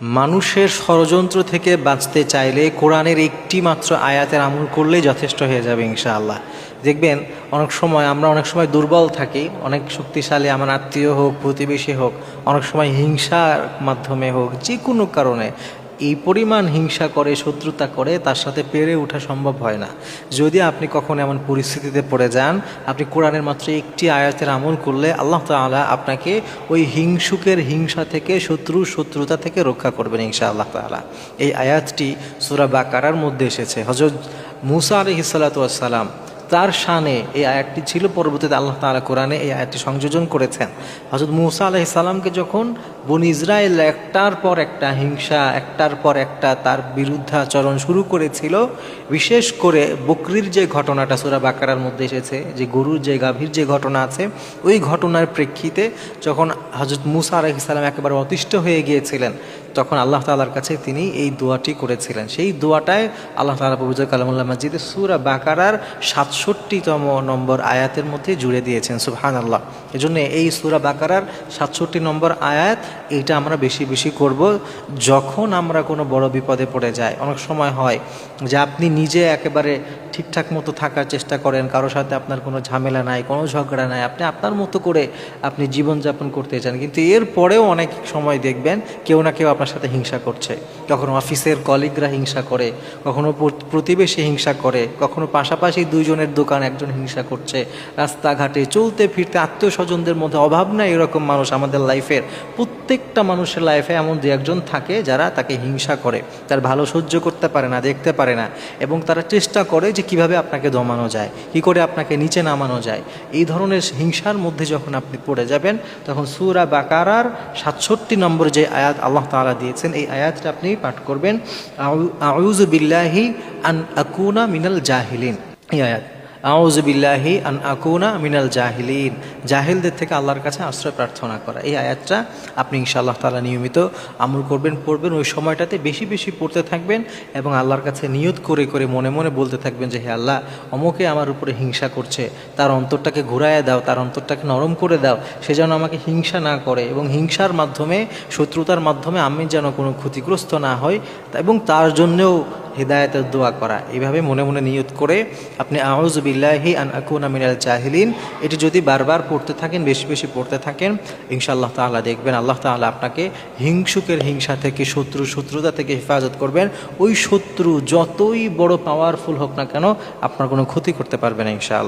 মানুষের ষড়যন্ত্র থেকে বাঁচতে চাইলে কোরআনের একটি মাত্র আয়াতের আমল করলেই যথেষ্ট হয়ে যাবে ইনশাআল্লাহ। দেখবেন আমরা অনেক সময় দুর্বল থাকি, অনেক শক্তিশালী আমার আত্মীয় হোক, প্রতিবেশী হোক, অনেক সময় হিংসার মাধ্যমে হোক, যে কোনো কারণে এই পরিমাণ হিংসা করে, শত্রুতা করে, তার সাথে পেরে ওঠা সম্ভব হয় না। যদি আপনি কখনো এমন পরিস্থিতিতে পড়ে যান, আপনি কোরআনের মাত্র একটি আয়াতের আমল করলে আল্লাহ তাআলা আপনাকে ওই হিংসুকের হিংসা থেকে, শত্রুতা থেকে রক্ষা করবেন ইনশাআল্লাহ তাআলা। এই আয়াতটি সূরা বাকারার মধ্যে এসেছে। হযরত মূসা আলাইহিস সালাতু ওয়াস সালাম, তার শানে এই আয়াতটি ছিল। পরবর্তীতে আল্লাহ তাআলা কোরআনে এই আয়াতটি সংযোজন করেছেন। হযরত মূসা আলাইহিস সালামকে যখন বনী ইসরায়েল একটার পর একটা হিংসা, একটার পর একটা তার বিরুদ্ধাচরণ শুরু করেছিল, বিশেষ করে বকরির যে ঘটনাটা সূরা বাকারার মধ্যে এসেছে, যে গরুর যে গাভীর যে ঘটনা আছে, ওই ঘটনার প্রেক্ষিতে যখন হযরত মূসা আলাইহিস সালাম একেবারে অতিষ্ঠ হয়ে গিয়েছিলেন, তখন আল্লাহ তাআলার কাছে তিনি এই দোয়াটি করেছিলেন। সেই দোয়াটায় আল্লাহ তাআলা পবিত্র কালামুল্লাহ মাজিদে সূরা বাকারার ৬৭তম নম্বর আয়াতের মধ্যে জুড়ে দিয়েছেন। সুবহানাল্লাহ। এজন্য এই সূরা বাকারার ৬৭ নম্বর আয়াত, এইটা আমরা বেশি বেশি করব যখন আমরা কোনো বড় বিপদে পড়ে যাই। অনেক সময় হয় যে আপনি নিজে একেবারে ঠিকঠাক মতো থাকার চেষ্টা করেন, কারোর সাথে আপনার কোনো ঝামেলা নাই, কোনো ঝগড়া নাই, আপনি আপনার মতো করে আপনি জীবনযাপন করতে চান, কিন্তু এর পরেও অনেক সময় দেখবেন কেউ না কেউ আপনার সাথে হিংসা করছে। কখনো অফিসের কলিগরা হিংসা করে, কখনো প্রতিবেশী হিংসা করে, কখনো পাশাপাশি দুইজনের দোকান একজন হিংসা করছে, রাস্তাঘাটে চলতে ফিরতে আত্মীয় স্বজনদের মধ্যে অভাব নাই এরকম মানুষ। আমাদের লাইফের প্রত্যেকটা মানুষের লাইফে এমন দু একজন থাকে যারা তাকে হিংসা করে, তার ভালো সহ্য করতে পারে না, দেখতে পারে না, এবং তারা চেষ্টা করে যে কিভাবে আপনাকে দমানো যায়, কি করে আপনাকে নিচে নামানো যায়। এই ধরনের হিংসার মধ্যে যখন আপনি পড়ে যাবেন, তখন সূরা বাকারার ৬৭ নম্বর যে আয়াত আল্লাহ তাআলা দিয়েছেন, এই আয়াতটা আপনি পাঠ করবেন, আউযু বিল্লাহি আন আকুনা মিনাল জাহিলিন। এই আয়াত, আউযু বিল্লাহি আন আকুনা মিনাল জাহিলিন, জাহিলদের থেকে আল্লাহর কাছে আশ্রয় প্রার্থনা করা। এই আয়াতটা আপনি ইনশাআল্লাহ তাআলা নিয়মিত আমল করবেন, পড়বেন। ওই সময়টাতে বেশি বেশি পড়তে থাকবেন এবং আল্লাহর কাছে নিয়ত করে করে মনে মনে বলতে থাকবেন যে হে আল্লাহ, অমুকে আমার উপরে হিংসা করছে, তার অন্তরটাকে ঘুরাইয়া দাও, তার অন্তরটাকে নরম করে দাও, সে যেন আমাকে হিংসা না করে, এবং হিংসার মাধ্যমে, শত্রুতার মাধ্যমে আমি যেন কোনো ক্ষতিগ্রস্ত না হই, এবং তার জন্যেও হিদায়াতের দোয়া করা। এইভাবে মনে মনে নিয়ত করে আপনি আউযু বিল্লাহি আন আকুনা মিনাল জাহিলিন এটি যদি বারবার পড়তে থাকেন, বেশি বেশি পড়তে থাকেন, ইনশাআল্লাহ তাআলা দেখবেন আল্লাহ তাআলা আপনাকে হিংসুকের হিংসা থেকে, শত্রুতা থেকে হেফাজত করবেন। ওই শত্রু যতই বড় পাওয়ারফুল হোক না কেন, আপনার কোনো ক্ষতি করতে পারবে না ইনশাআল্লাহ।